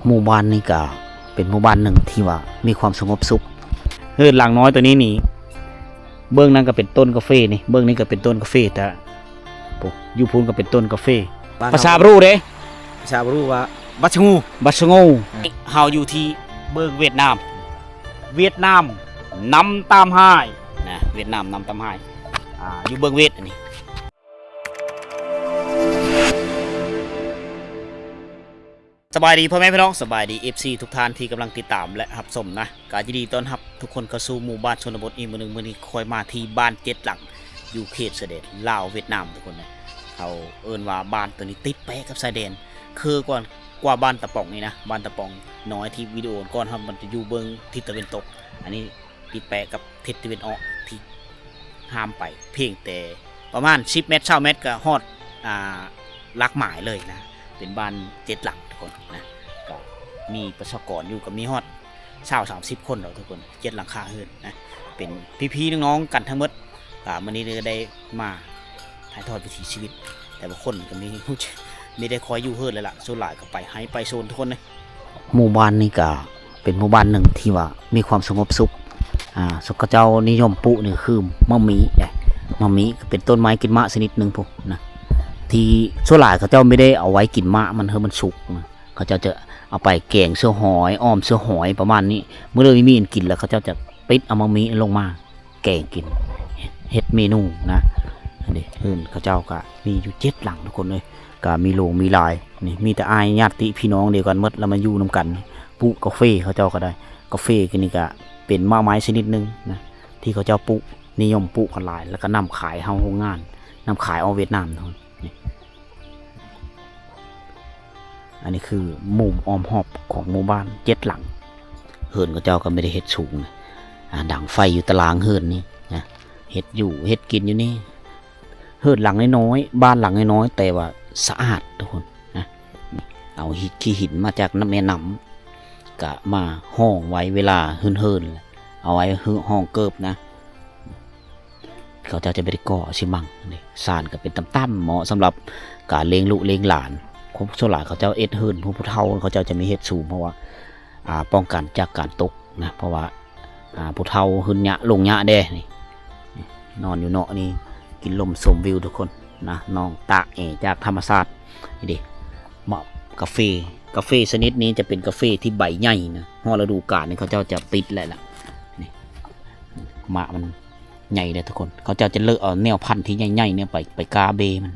หมู่บ้านนี่ก็เป็นหมู่บ้านหนึ่งที่ว่ามีความสงบสุขเฮือนหลังน้อยตัวนี้นี่เบื้องนั้นก็เป็นต้นกาแฟนี่เบื้องนี้ก็เป็นต้นกาแฟแต่ปุ๊ยูพูนก็เป็นต้นกาแฟภาษาบรูเด้ภาษาบรูว่าบัชงูบัชงูเฮาอยู่ที่เบื้องเวียดนามนำตามหายนะเวียดนามนำตามหายอยู่เบื้องเวียดอันนี้สบายดีพ่อแม่พี่น้องสบายดี FC ทุกท่านที่กำลังติดตามและรับชมนะกายินดีต้อนรับทุกคนเข้าสู่หมู่บ้านชนบทอีกมื้อนึงมื้อนี้คอยมาที่บ้านเจ็ดหลังอยู่เขตชายแดนลาวเวียดนามทุกคนนะเขาเอิ้นว่าบ้านตัวนี้ติดแปะกับชายแดนคือกว่าบ้านตะป่องนี่นะบ้านตะป่องน้อยที่วิดีโอก่อนครับมันจะอยู่เบื้องทิศตะวันตกอันนี้ติดแปะกับทิศตะวันออกที่ห้ามไปเพียงแต่ประมาณ10 เมตร20 เมตรก็ฮอดลักหมายเลยนะเป็นบ้านเจ็ดหลังทุกคนนะก็มีประชากรอยู่กับมีฮอด30 คนเราทุกคนเจ็ดหลังคาเฮือนนะเป็นพี่ๆน้องๆกันทั้งหมดวันนี้ได้มาถ่ายทอดวิถีชีวิตแต่บางคนก็ไม่ได้คอยอยู่เฮือนเลยล่ะส่วนหลายก็ไปให้ไปโซนทุกคนเลยหมู่บ้านนี้ก็เป็นหมู่บ้านหนึ่งที่ว่ามีความสงบสุขสุขเจ้านิยมปลูกนี่คือมะมีเนี่ยมะมีก็เป็นต้นไม้กินมะชนิดหนึ่งพวกนะที่ส่วนหลายเขาเจ้าไม่ได้เอาไว้กินมะมันมันสุกเขาเจ้าจะเอาไปแกงเสื้อหอยอ้อมเสื้อหอยประมาณนี้เมื่อเลยมีกินแล้วเขาเจ้าจะปิดเอามะมีลงมาแกงกินเฮ็ดเมนูนะนี่เขาเจ้าก็มีอยู่7 หลังทุกคนเลยก็มีโรงมีลายนี่มีแต่อายญาติพี่น้องเดียวกันหมดแล้วมาอยู่นำกันปลูกกาแฟเขาเจ้าก็ได้กาแฟกันนี่ก็เป็นไม้ชนิดหนึ่งนะที่เขาเจ้าปลูกนิยมปลูกกันหลายแล้วก็นำขายเฮาโรงงานนำขายเอาเวียดนามทุกคนอันนี้คือมุมอ้อมหอบของหมู่บ้าน7 หลังเฮือนเขาเจ้าก็ไม่ได้เฮ็ดสูงนะดังไฟอยู่ตารางเฮือนนี่นะเฮ็ดอยู่เฮ็ดกินอยู่นี่เฮือนหลังน้อยๆบ้านหลังน้อยๆแต่ว่าสะอาดทุกคนนะเอาขี้หินมาจากน้ำแม่น้ำกะมาห้องไว้เวลาเฮือนเอาไว้ห้องเกิบนะเขาจะไปได้ก่อชิมังนี่สารก็เป็นตั้มๆเหมาะสำหรับการเลี้ยงลูกเลี้ยงหลานส่วนหลายเขาเจ้าเอ็ดเฮือนผู้เฒ่าเขาเจ้าจะมีเฮ็ดสูงเพราะว่าป้องกันจากการตกนะเพราะว่าผู้เฒ่าหืนหยะลงหยะเด้นี่นอนอยู่เนาะนี่กินลมชมวิวทุกคนนะน้องตากจากธรรมชาตินี่ดิเหมาะกาแฟชนิดนี้จะเป็นกาแฟที่ใบใหญ่นะพอฤดูกาลนี่เขาเจ้าจะปิดแล้วล่ะนี่มะมันใหญ่เลยทุกคนเขาเจ้าจะเลิกเอาแนวพันธุ์ที่ใหญ่ๆเนี่ยไปกาเบมัน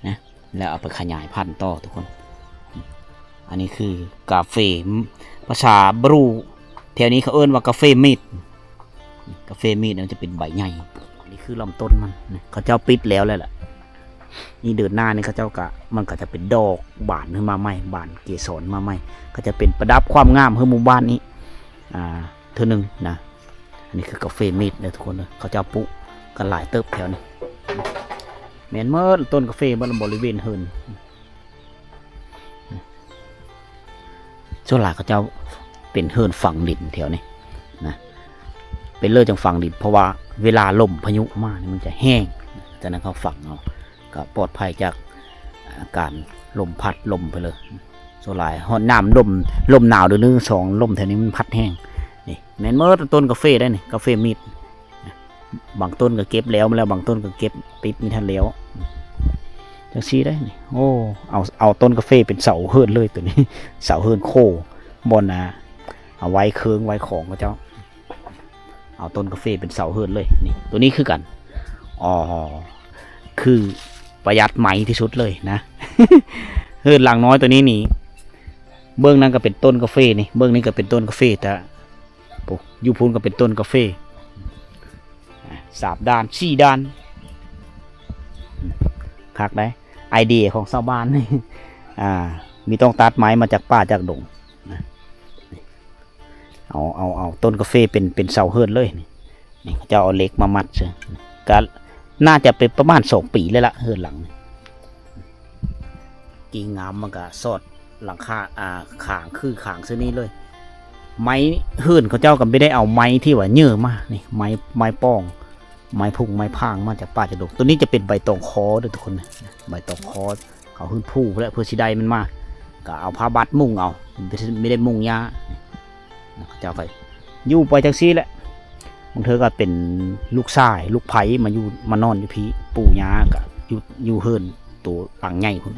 นะแล้วเอาไปขยายพันธุ์ต่อทุกคนอันนี้คือกาแฟภาษาบรูแถวนี้เขาเอิ้นว่ากาแฟมีดมันจะเป็นใบใหญ่นี่คือลำต้นมันเขาเจ้าปิดแล้วแหละนี่เดินหน้านี่เขาเจ้ากะมันก็จะเป็นดอกบานขึ้นมาใหม่บานเกสรมาใหม่ก็จะเป็นประดับความงามให้หมู่บ้านนี้เท่านึงนะอันนี้คือกาแฟมีดเลยทุกคนเลยเขาเจ้าปุ๊กันหลายเติบแถวนี้แมนเมื่อต้นกาแฟบริเวณเฮินส่วนหลายเขาเจ้าเป็นเฮินฝั่งดินแถวนี้นะเป็นเลือดจังฝั่งดินเพราะว่าเวลาลมพายุมาเนี่ยมันจะแห้งจากนั้นเขาฝังเอาก็ปลอดภัยจากการลมพัดลมไปเลยส่วนหลายหอนน้ำลมหนาวเดือน2ลมแถวนี้มันพัดแห้งนี่แมนเมื่อต้นกาแฟได้นี่กาแฟมีดบางต้นก็เก็บแล้วมาแล้วบางต้นก็เก็บปิดมีทันแล้วจังซี่ได้นี่โอ้เอาต้นกาแฟเป็นเสาเฮิรนเลยตัวนี้เสาเฮิรนโคบนเอาไว้เคืองไว้ของเขาเจ้าเอาต้นกาแฟเป็นเสาเฮิรนเลยนี่ตัวนี้คือกันคือประหยัดไหมที่สุดเลยนะ เฮิรนหลังน้อยตัวนี้นี่เบื้องนั้นก็เป็นต้นกาแฟนี่เบื้องนี้ก็เป็นต้นกาแฟแต่ยูพูนก็เป็นต้นกาแฟ3 ด้าน4 ด้านคักได้ไอเดียของชาวบ้านนี่มีต้องตัดไม้มาจากป่าจากดงนะเอาต้นกาแฟเป็นเสาเฮิรนเลยนี่จะเอาเหล็กมามัดใช่ก็น่าจะเป็นประมาณ2 ปีเลยละเฮิรนหลังกิ่งงามมันก็สอดหลังคาขางคือขางเส้นนี้เลยไม้เฮิรนเขาเจ้าก็ไม่ได้เอาไม้ที่ว่าเยื่อมานี่ไม้ป้องไม้พุ่งไม้พางมาจากป่าจากดงตัวนี้จะเป็นใบตองคอด้วยทุกคนใบตองคอเขาขึ้นผู้เพื่อชิได้มันมาก็เอาผ้าบัดมุ่งเอา ไม่ได้มุงยาเจ้าก็อยู่ไปจังซี่แหละบางเธอก็เป็นลูกชายลูกไผ่มาอยู่มานอนอยู่พี่ปู่ย่าก็อยู่เฮิรนตัวหลังใหญ่คน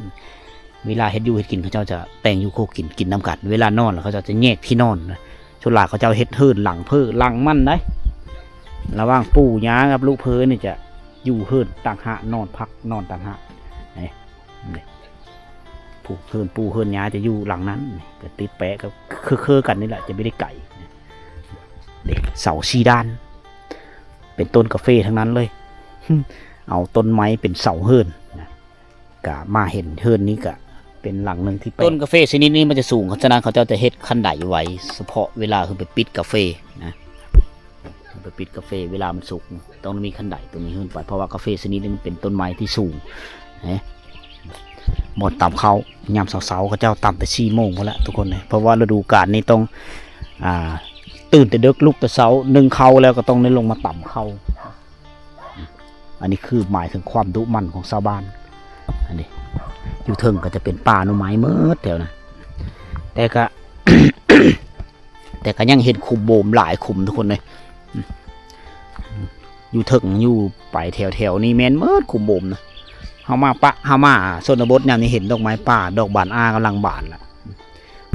เวลาเฮ็ดอยู่เฮ็ดกินเขาเจ้าจะแต่งอยู่โคกินน้ำกัดเวลานอนแล้วเขาจะแยกที่นอนส่วนหลายเขาเจ้าเฮ็ดเฮิรนหลังเพื่อหลังมันได้ระหว่างปู่ย่ากับลูกเพื่อนี่จะอยู่เฮิรนต่างหากนอนพักนอนต่างหากนี่ปู่เฮิรนย่าจะอยู่หลังนั้นก็ติดแปะก็คือกันนี่แหละจะไม่ได้ไก่เด็กเสาซีด้านเป็นต้นกาแฟทั้งนั้นเลยเอาต้นไม้เป็นเสาเฮิรนกะมาเห็นเฮิรนนี้กะเป็นหลังหนึ่งที่ต้นกาแฟชนิดนี้มันจะสูงฉะนั้นเขาจะเฮ็ดคันไดไว้เฉพาะเวลาคือไปปิดกาแฟนะไปปิดกาแฟเวลามันสุกต้องมีคันไดตรงนี้ขึ้นไปเพราะว่ากาแฟชนิดนี้มันเป็นต้นไม้ที่สูงนะหมดต่ำเขายามเสาๆเขาเจ้าต่ำแต่4 โมงพอละทุกคนเลยเพราะว่าฤดูกาลนี้ต้องตื่นแต่ดึกลุกแต่เช้านึ่งเขาแล้วก็ต้องได้ลงมาต่ำเขาอันนี้คือหมายถึงความดุมั่นของชาวบ้านอันนี้อยู่เทิงก็จะเป็นป่าหน่อไม้เมื่อแถวนะแต่ก็ แต่ก็ยังเห็นคุมโบมหลายคุมทุกคนเลยอยู่เทิงอยู่ไปแถวนี้แม่นเมื่อคุมโบมนะเฮามาชนบทเนี่ยนี่เห็นดอกไม้ป่าดอกบานกำลังบานละ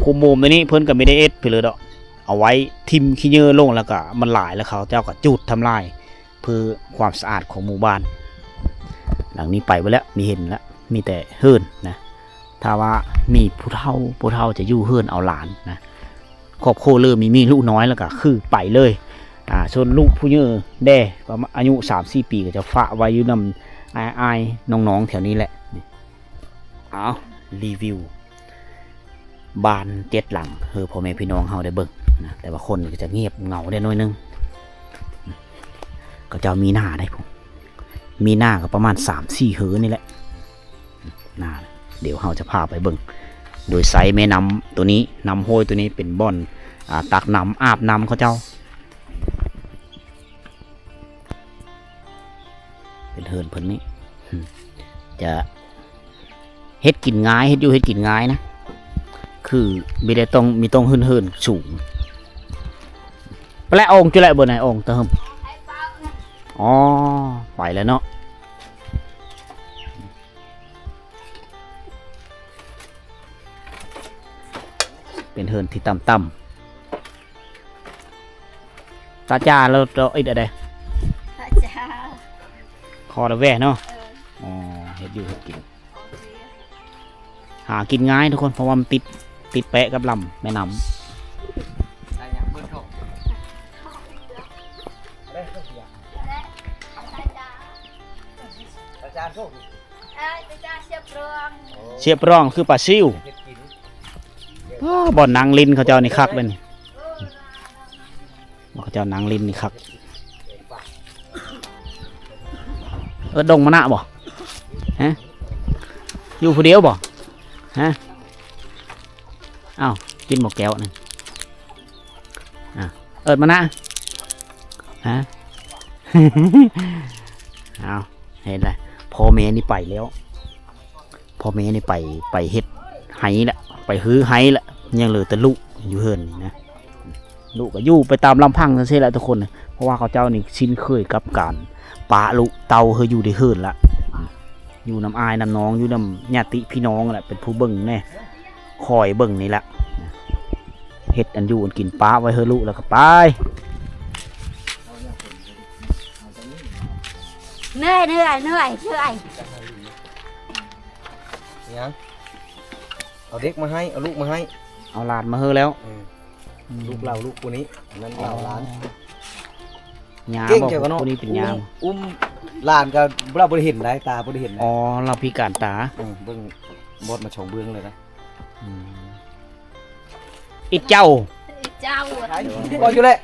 คุมโบมตัวนี้เพิ่นก็ไม่ได้เอ็ดไปเลยดอกเอาไว้ทิมขี้เยอะลงแล้วก็มันหลายแล้วเขาเจ้าก็จุดทำลายเพื่อความสะอาดของหมู่บ้านหลังนี้ไปแล้วมีเห็นแล้วมีแต่เฮิรนนะถ้าว่ามีผู้เฒ่าจะอยู่เฮิรนเอาหลานนะครอบครัวเริ่มมีลูกน้อยแล้วก็คือไปเลยส่วนลูกผู้เยอะแด่ประมาณอายุ 3-4 ปีก็จะฝากไว้อยู่นำอายน้องๆแถวนี้แหละเอารีวิวบ้าน7 หลังพ่อแม่พี่น้องเฮาได้เบิ่งนะแต่ว่าคนก็จะเงียบเหงาได้น้อยนึงก็จะมีหน้าได้ผมมีหน้าก็ประมาณ 3-4 เฮือนี่แหละหน้าเดี๋ยวเราจะพาไปเบิ่งโดยไซแม่น้ำตัวนี้น้ำห้วยตัวนี้เป็นบ่อนตักน้ำอาบน้ำเขาเจ้าเป็นเฮือนเพิ่นนี้จะเฮ็ดกินง่ายเฮ็ดอยู่เฮ็ดกินง่ายนะคือไม่ได้ต้องเฮิรนสูงไปแล้วองค์จุไรบนไหนองค์เติมอ๋อไปแล้วเนาะเป็นเฮิรนที่ต่ำตาจ้าเราไอ้เด็ดคอระแวะเนาะอ๋อเฮ็ดอยู่เฮ็ดกินหากินง่ายทุกคนเพราะว่ามันติดแปะกับลำแม่น้ำเชียบร้องคือปลาซิวบ่อนนางลินเขาเจ้านี่คักเลยนี่เขาเจ้านางลินนี่คักดงมะนาวบ่ฮะอยู่ผู้เดียวบ่ฮะอ้าวกินหมกแก้วนึงมานะฮะ อ้าวเห็นไรพ่อแม่นี่ไปแล้วพ่อแม่นี่ไปเฮ็ดไห้ละไปฮื้อไห้ละยังเหลือแต่ลูกอยู่เฮิรนนะลูกก็อยู่ไปตามลำพังนั่นสิแหละทุกคนเพราะว่าเขาเจ้านี่ชินเคยกับการปะลูกเตาเฮยอยู่ในเฮิรนละอยู่น้ำอายน้ำน้องอยู่น้ำญาติพี่น้องแหละเป็นผู้เบิ่งแน่คอยเบิ่งนี่แหละเฮ็ดอันอยู่อันกินปลาไว้เฮลูกแล้วก็ไปเหนื่อยยังเอาเด็กมาให้เอาลูกมาให้เอาหลานมาเฮแล้ว ลูกเราลูกคนนี้นั่นเราหลานยาบอกคนนี้เป็นยาอุ้มหลานก็เราบริเห็นได้ตาบริเห็นอ๋อเราพิการตาเบิ่งบดมาชงเบื้องเลยนะอีเจ้าก็อยู่เลย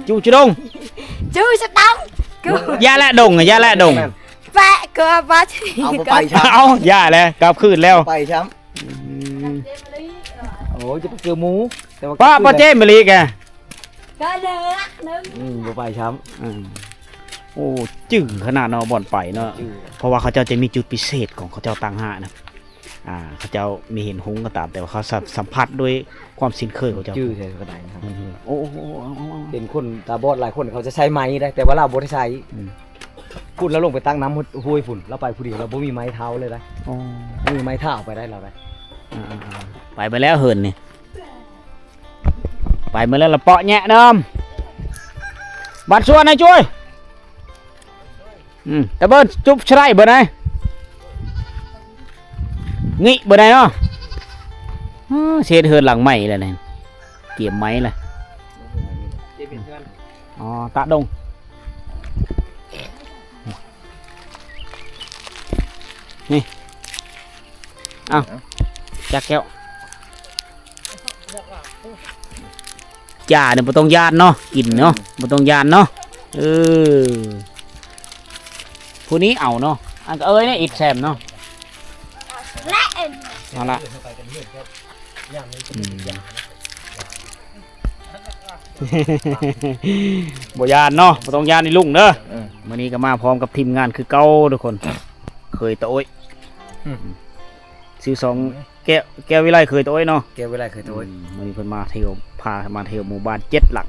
จูจุดงจูสตังยาละดงยาละดงแปะก็บัดเอาไปช้ำเอายาแล้วกลับคืนแล้วไปช้ำโอ้จะไปเกลือหมูป้าเจ้มลีแกก็เลือกนึงไปช้ำโอ้จึงขนาดเนาะบ่อนไปเนาะเพราะว่าเขาเจ้าจะมีจุดพิเศษของเขาเจ้าต่างหากนะ เขาเจ้ามีเห็นหุงก็ตามแต่ว่าเขาสัมผัสด้วยความสิ้นเคยของเจ้า จื้อใช่ก็ได้นะครับ โอ้โห เป็นคนตาบอดหลายคนเขาจะใช้ไม้ได้แต่ว่าเราบ่ได้ใช้พุ่นแล้วลงไปตั้งน้ำห้วยฝุ่นแล้วไปผู้เดียวเราบ่มีไม้เท้าเลยนะไม่มีไม้เท้าเอาไปได้เราได้ ไปแล้วเหินนี่ไปมาแล้วละเปาะแnhẹเดิมบัดส่วนนะช่วยแต่เบิ้ลจุ๊บใช่เบอร์ไหนงี้เบอร์ไหนเนาะเช็ดเหินหลังใหม่เลยเนี่ยเกี่ยมไม้เลยอ๋อตะดงนี่เอาจักแก้วจ่าเนี่ยบ่ต้องยานเนาะกินเนาะบ่ต้องยานเนาะผู้นี้เอาเนาะอันก็เนี่ยอิดแซมเนาะ และ เอาละบ่ยานเนาะบ่ต้องยานนี่ลุงเด้อมื้อนี้ก็มาพร้อมกับทีมงานคือเก่าทุกคนเคยตะโอ้ยซื้อแก้ววิไลเคยตะโอ้ยเนาะ แกเวลาเคยโทษ มื้อนี้เพิ่นมาเที่ยวพามาเที่ยวหมู่บ้าน7หลัง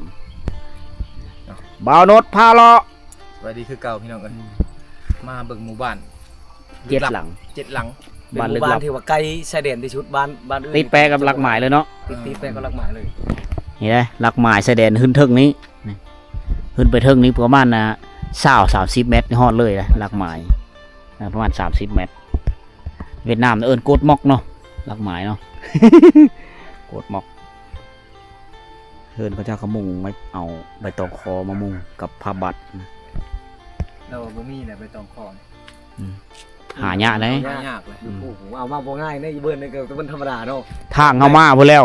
บ่าวโนดพาเลาะ สวัสดีคือเก่าพี่น้องกันมาเบิ่งหมู่บ้าน 7หลัง 7 หลัง บ้านลึกลับ บ้านที่ว่าใกล้ชายแดนที่สุดบ้านอื่น ติดแปรกับหลักหมายเลยเนาะ ติดแปรกับหลักหมายเลย นี่แหละหลักหมายแสดงขึ้นเทิงนี้ขึ้นไปเทิงนี้ประมาณ30 เมตรฮอดเลยนะหลักหมายประมาณ30 เมตรเวียดนามเอิ้นโกดม็อกเนาะหลักหมายเนาะ โกดม็อกเฮินพระเจ้าขมุงไว้เอาใบตองคอมามุงกับผ้าบัตร เราบ่มีเนี่ยไปตองคอน หายากเลย ยากเลยโอ้โหเอามาบ่ง่ายเนี่ยเบิ่นนี่ก็เป็นธรรมดาเนาะ ทางเฮามาพุ่นแล้ว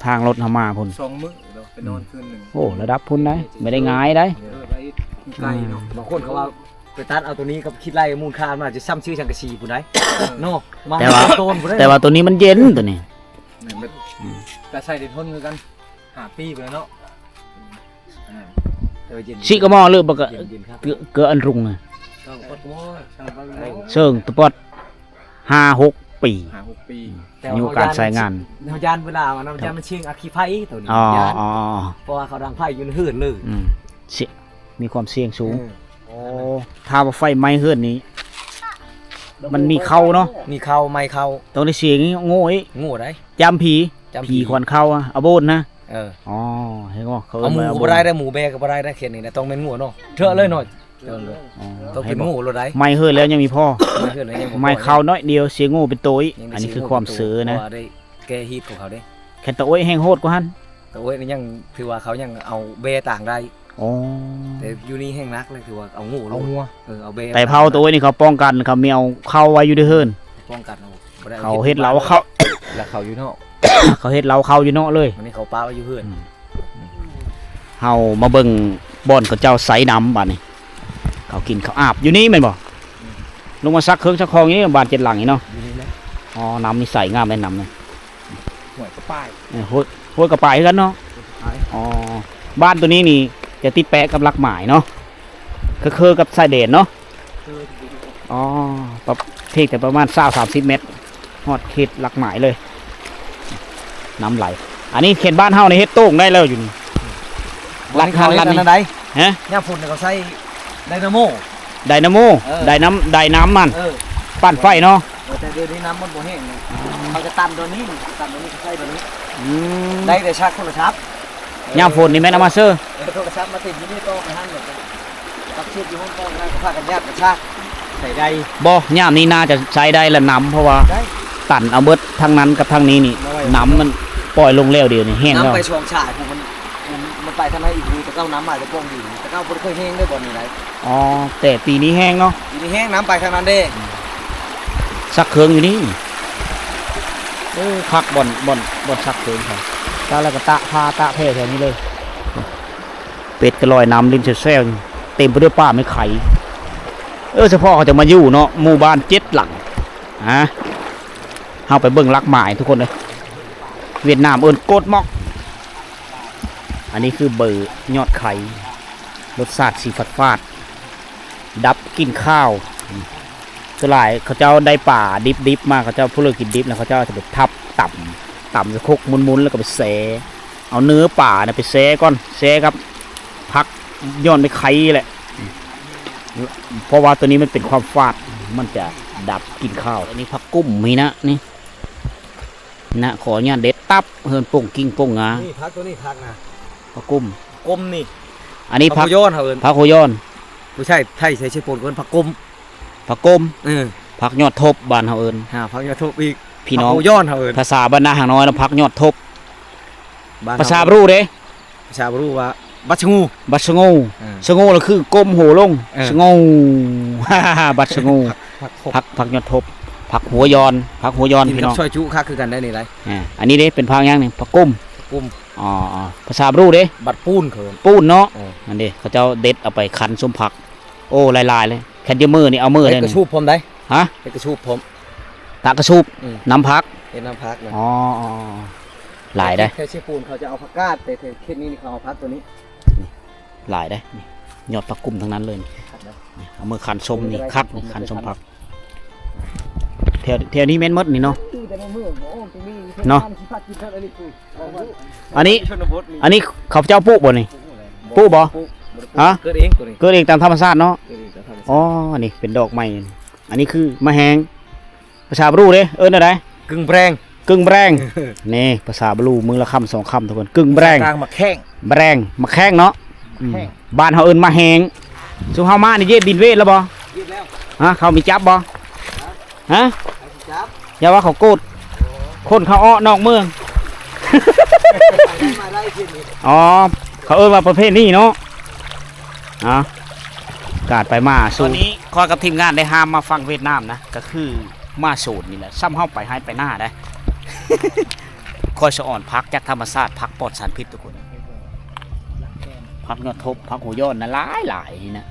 ทางรถเฮามาพุ่น 2 มื้อเราไปนอนคืนนึง โอ้ระดับพุ่นได้ไม่ได้ง่ายได้ ไปไกลเนาะบางคนเขาว่าไปตัดเอาตัวนี้กับคิดไล่มูลค่ามันอาจจะซ้ำชื่อชังกะชีผู้ใดเนาะมา โตนผู้ใด แต่ว่าตัวนี้มันเย็นตัวนี้ แต่ใส่ได้ทนคือกัน5 ปีไปแล้วเนาะแต่ว่าเย็น สิก็มอเลือกบ่ก็ เย็นครับ เกืออันรุงน่ะ ต้องกดโว้ยช่างบ้างเลย เชิงตะปอด5-6 ปี 6 ปี อยู่การใช้งาน เฮายานเวลามันยานมันเชียงอัคคีไผตัวนี้ อ๋อย าน อ๋อ เพราะว่าเขาดังไผอยู่ในหื่นเลย เสี่ยมีความเสี่ยงสูงโอ้ถ้าว่าไฟไหม้เฮือนนี้ มันมีเข้าเนาะ มีเข้าไม่เข้า ต้องได้เสียงงี้โง่อี โง่ได้ จำผีผีควันเข้าอะเอาโบนนะ อ๋อเห็นบ่เขา เอาหมู เอา บ่ได้ได้หมูแบก็บ่ได้ได้เขียนนี่นะต้องเป็นงูเนาะเถอะเลยหน่อยเถอะเลย อ๋อ ต้องเป็นงูโลดได้ ไหม้เฮือนแล้วยังมีพ่อ ไม่เฮือนเลยยังบ่ ไหม้เข้าน้อยเดียวเสียงโง่เป็นโตย ยังได้ อันนี้คือความเสือนะ พราว่าได้แก้ฮีตของเขาเด้ แค่ตะโอ้ยแห้งโหดกว่าหั่น แต่โอ้ยนี่ยังถือว่าเขายังเอาเบต่างได้ อ๋อ แต่อยู่นี่แห้งนักเลยถือว่าเอางูเอางัวเอาเบ แต่เผาตัวนี้เขาป้องกันเขาไม่เอาเข้าไว้อยู่ในเฮือน ป้องกันเอาบ่ได้ เขาเฮ็ดเราเข้า แล้วเขาอยู่นอก เขาเฮ็ดเราเข้าอยู่เนาะเลย วันนี้เขาป้าไว้อยู่เฮือน เฮามาเบิ่งบ่อนเขาเจ้าใสน้ำบัดนี้เขากินเขาอาบอยู่นี่แม่นบ่ลงมาซักเครื่องซักคองอยู่นี่บ้าน7หลังนี่เนาะ อยู่นี่นะ อ๋อน้ำนี่ใสงามแม่น้ำนี่ หัวกระป้าย ห้วยกระปายคือกันเนาะอ๋อบ้านตัวนี้นี่จะติดแปะกับหลักหมายเนาะคือกับชายแดนเนาะอ๋อประเทศแต่ประมาณ20-30 เมตรฮอดเขตหลักหมายเลยน้ำไหลอันนี้เขตบ้านเฮาในเฮ็ดโต้งได้แล้วอยู่นี่ รักเขาเล่นนั่นได้ ฮะ ย่าฝุ่นเขาใช้ไดนาโม ไดนาโม ไดน้ำมันปั่นไฟเนาะ แต่เดี๋ยวนี้น้ำมันบ่แห้งเลยเขาจะตันตัวนี้ใช้ตัวนี้ อืม ได้แต่ชาร์จโทรศัพท์ ยามฝนนี่แม่นเอามาเซอร์ โทรศัพท์มาติดอยู่นี่โต๊ะไปหั่นเลยตักเชือกอยู่ห้องโต๊ะนะพากันญาติกระชากใส่ได้ บ่ยามนี้น่าจะใช้ได้ละน้ำเพราะว่า ได้ ตันเอาเบิดทางนั้นกับทางนี้นี่ น้อย น้ำมันปล่อยลงแล้วเดียวนี่แห้งแล้ว น้ำไปช่วงฉายมันไปทางไหนอีกทีตะเก้าน้ำมาจะป้องดินตะเก้าบ่เคยแห้งได้บ่นี่ไร อ๋อแต่ปีนี้แห้งเนาะ ทีนี้แห้งน้ำไปทางนั้นเด้ ซักเครื่องอยู่นี่พักบ่อนซักเครื่องครับตาแล้วก็ตะพาตะแพร่แถวนี้เลยเป็ดก็ลอยน้ำริมแซวๆเต็มไปด้วยป้าไม่ไข่เฉพาะเขาจะมาอยู่เนาะหมู่บ้าน7หลังฮะเฮาไปเบิ่งลักหมายทุกคนเลยเวียดนามเอิ้นโกดม็อกอันนี้คือเบอร์ยอดไข่รสชาติสีฝาดๆดับกินข้าว สลายเขาเจ้าได้ป่าดิบมาเขาเจ้าผู้เลิกกินดิบแล้วเขาเจ้าจะไปทับต่ำจะคกมุนๆแล้วก็ไปแซเอาเนื้อป่าเนี่ยไปแซก่อนแซครับพักย้อนไปไข่แหละเพราะว่าตัวนี้มันเป็นความฟาดมันจะดับกินข้าวอันนี้ผักกุ้มมีนะนี่นะขอเนี่ยเด็ดตับเฮินป่งกิ้งป่งงา นี่พักตัวนี้พักนะ ผักกุ้ม กลมนี่ อันนี้ผัก โย้อนเขาเอิ้น ผักโหย้อน บ่ใช่ไทยใช้ชื่อปนเอิ้นผักกลม ผักก้ม เออ ผักยอดทบบ้านเขาเอิญ ผักยอดทบอีก พี่น้อง ผักโย้อนเขาเอิ้น ภาษาบ้านนาหางน้อยแล้วผักยอดทบ บ้นเฮ ภาษาบรูเด้ ภาษาบรู้ว่าบัชงู บัดชะโงู เออ ชะโงูแล้วคือก้มหัวลง เออ ชะโงู บัดชะโงู ผัก ผักยอดทบผักหัวยอนผักหัวยอน กิน พี่ กั น้ บ อง ซอยจุค่าคือกันได้นี่ไร อันนี้เด้เป็นผักย่างหนึงผักกุ้ม กุ้ม อ๋อภาษาบรูเด้ บัดปูนเขาเอิ้น ปูนเนาะ เออ อันนี้เขาเจ้าเด็ดเอาไปคั้นส้มผัก โอ้ลายๆเลยแค่เดียวมือนี่เอามือ เฮ็ เลย ดกระ นี่ ชูบผมได้ ฮะ เฮ็ดกระชูบผม ตากระชูบ อืม น้ำผัก เฮ็ดน้ำพักนะ อ๋อหลายได้ แค่ชื่อปูนเขาจะเอาผักกาดแต่เคสนี้เขาเอาพักตัวนี้ หลายได้นี่ยอดผักกุ้มทั้งนั้นเลยนี่เอามือคั้นส้มนี่คักนี่คั้นส้มผักแถวนี้แม่นหมดนี่เนาะ เนาะ อันนี้เขาเจ้าปุ๊บ่นี่ ปุ๊บ่ ฮะ เกิดเองตัวนี้ เกิดเองตามธรรมชาติเนาะ เกิดเองจากธรรมชาติ อ๋อนี่เป็นดอกไม้อันนี้คือมะแหงภาษาบรูเด้เอิ้นอะไร กึ่งแปรง กึ่งแบรงนี่ภาษาบรูมือละคำสองคำทุกคนกึ่งแบรง กลางมาแข้ง แบรงมะแข้งเนาะอืม แข้ง บ้านเฮาเอิ้นมะแหงซุเฮามานี่เย็บบินเวทแล้วบ่ ยืดแล้ว ฮะเขามีจับบ่ฮะ จับ อย่าว่าเขาโกดคนเขาอ้อนอกเมือง มาได้ทีนี้ อ๋อเขาเอิ้นว่าประเภทนี้เนาะอ๋อ กาดไปมาตอนนี้คอยกับทีมงานได้ห้ามมาฟังเวียดนามนะก็คือมาสูตรนี่แหละซ้ำเข้าไปให้ไปหน้าได้ คอยสะอ่อนพักจากธรรมชาติพักปลอดสารพิษทุกคนพักยอดทบพักหัวย้อนนะหลายนี่นะ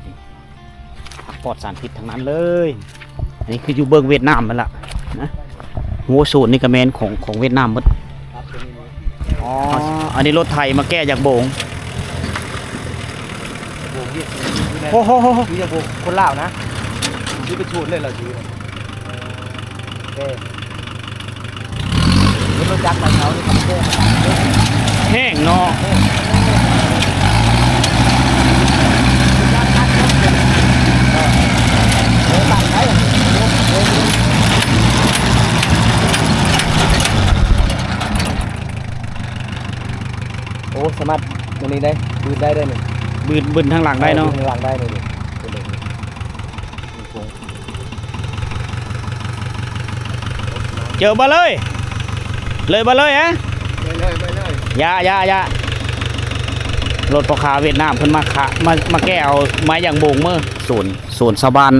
พักปลอดสารพิษทั้งนั้นเลยอันนี้คืออยู่เบื้องเวียดนามมันละนะหัวสูตรนี่กระแมนของเวียดนามหมดอ๋ออันนี้รถไทยมาแก้จากโบงโอ้โห คือจะบุกคนลาวนะชื่อไปชูดเลยเหราชื่อเด้รถจักรมาเขานี่ทำเด้ แห้งเนาะ โอ้สามารถตรงนี้ได้บืนได้ด้วยนี่ บืนทางหลังได้เนาะ บืหลังได้เลยนี่ เจอมาเลยมาเลยฮะ ไปเลยไปเลย อย่ารถพ่อค้าเวียดนามเพิ่นมาแก้เอาไม้อย่างโบงเมื่อศูนย์สะบาน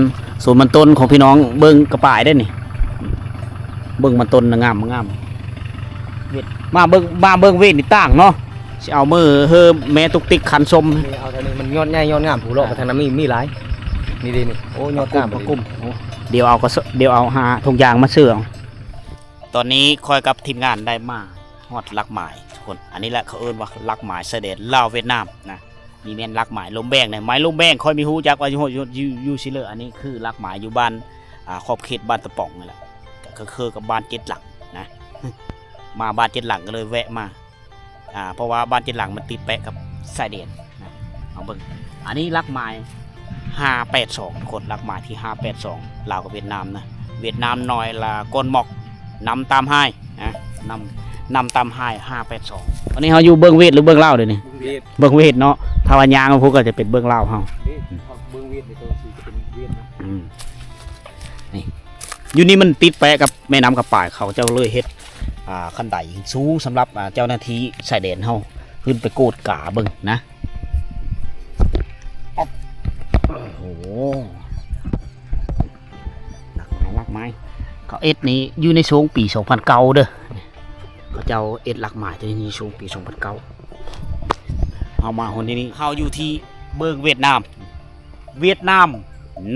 ศูนย์มันต้นของพี่น้องเบิ่งกระป่ายได้นี่เบิ่งมันต้นน่ะงามเวียดมาเบิ่งเวทนี่ต่างเนาะสิเอามือเฮอแม่ตุกติกคันชม นี่เอาทางนี้มันยอดง่ายยอดงามผู้เลาะมาทางนั้นมีหลายนี่ดีนี่โอ้ยอดงาม ผักกุ้มเดี๋ยวเอาหาทุกอย่างมาเสื่อตอนนี้คอยกับทีมงานได้มาฮอดลักหมายทุกคนอันนี้แหละเขาเอิ้นว่าลักหมายเสด็จลาวเวียดนามนะมีแม่นลักหมายลมแบงเนี่ยไม้ลมแบงคอยมีฮู้จักว่าอยู่ซิเลอร์อันนี้คือลักหมายอยู่บ้านขอบเขตบ้านตะป่องนี่แหละก็คือกับบ้านเจ็ดหลังนะ มาบ้านเจ็ดหลังก็เลยแวะมาเพราะว่าบ้านเจ็ดหลังมันติดแปะกับสายเด่นนะเอาเบิ่งอันนี้ลักหมาย582ทุกคนลักหมายที่582ลาวกับเวียดนามนะเวียดนามน้อยละก้นหมอกนำตามให้นะนำตามให้582วันนี้เขาอยู่เบื้องเวทหรือเบื้องเล่าวเดี๋ยวนี้ เวียด เบื้องเวทเนาะถ้าวันยางพวกก็จะเป็นเบื้องเล่าวเขา เบื้องเวียดในตัวสีจะเป็นเวียดนะ นี่อยู่นี่มันติดแปะกับแม่น้ำกับป่ายเขาเจ้าเลยเฮ็ดคันไดสูงสำหรับเจ้าหน้าที่ชายแดนเฮาขึ้นไปโกดกาเบิ่งนะโอ้โหหลักไม้เขาเอ็ดนี้อยู่ในช่วงปี2009เด้อเขาเจ้าเอ็ดหลักไม้ตัวนี้ช่วงปี2009เอามาคนที่นี้เขาอยู่ที่เบิ่งเวียดนาม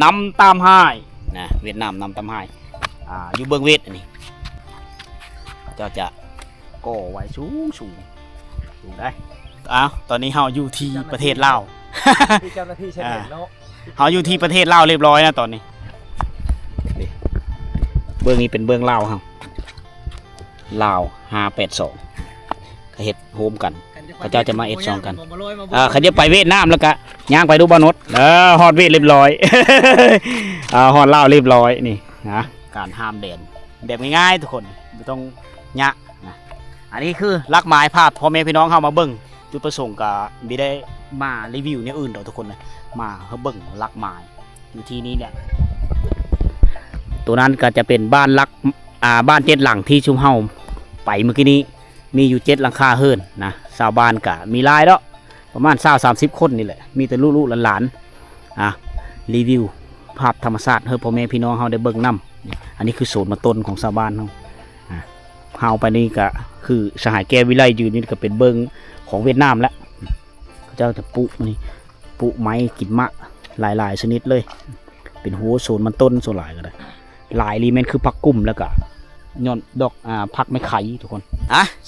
นำตามให้นะเวียดนามนำตามให้อยู่เบื้องเวทอันนี้เจ้าจะก่อไว้สูงได้ตอนนี้เราอยู่ที่ประเทศลาว ที่เจ้าหน้าที่ชายแดนเนาะ เราอยู่ที่ประเทศลาวเรียบร้อยนะตอนนี้นี่ เบื้องนี้เป็นเบื้องลาวครับลาว582ก็เฮ็ดโฮมกันเขาเจ้าจะมาF2กันเขาจะไปเวียดนามแล้วก็ย่างไปดูบานดฮอดเวียดเรียบร้อย ฮอดลาวเรียบร้อยนี่นะการห้ามแดนแบบง่ายๆทุกคนไม่ต้องยะนะอันนี้คือลักไม้ภาพพ่อแม่พี่น้องเข้ามาเบิ่งจุดประสงค์ก็ไม่ได้มารีวิวเนี่ยอื่นดอกทุกคนนะมาเขาเบิ่งลักไม้อยู่ที่นี้เนี่ยตัวนั้นก็จะเป็นบ้านลักบ้าน7 หลังที่ชุมเฮาไปเมื่อกี้นี้มีอยู่7 หลังคาเฮิรนนะชาวบ้านก็มีหลายแล้วประมาณ20-30 คนนี่แหละมีแต่ลูกๆหลานๆรีวิวภาพธรรมชาติให้พ่อแม่พี่น้องเฮาได้เบิ่งนำอันนี้คือโซนมาต้นของชาวบ้านเฮาไปนี่ก็คือสหายแก้ววิไลยืนนี่ก็เป็นเบิ่งของเวียดนามแล้วเจ้าจะปลูกนี่ปลูกไม้กินมะหลายๆชนิดเลยเป็นหัวโซนมันต้นโซนหลายก็ได้หลายรีเมนคือผักกุ้มแล้วก็ย้อนดอกผักไม้ไข่ทุกคน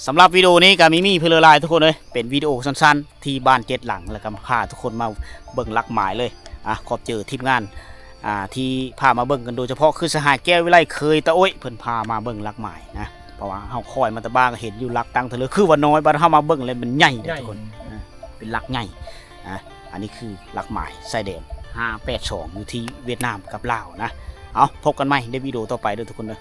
สำหรับวิดีโอนี้ก็มีเพื่อลายทุกคนเลยเป็นวิดีโอสั้นๆที่บ้าน7 หลังแล้วก็พาทุกคนมาเบิ่งลักไม้เลยขอบเจอทีมงานที่พามาเบิ่งกันโดยเฉพาะคือสหายแก้ววิไลเคยตะโอ้ยเพิ่นพามาเบิ่งลักไม้นะเพราะว่าเฮาคอยมาตะบ้างเห็นอยู่ลักตั้งเถอะคือว่าน้อยบัดเฮามาเบิ่งเลยมันใหญ่ทุกคนเป็นลักใหญ่อันนี้คือลักไม้ไซเดน582อยู่ที่เวียดนามกับลาวนะเอาพบกันใหม่ในวิดีโอต่อไปด้วยทุกคนเลย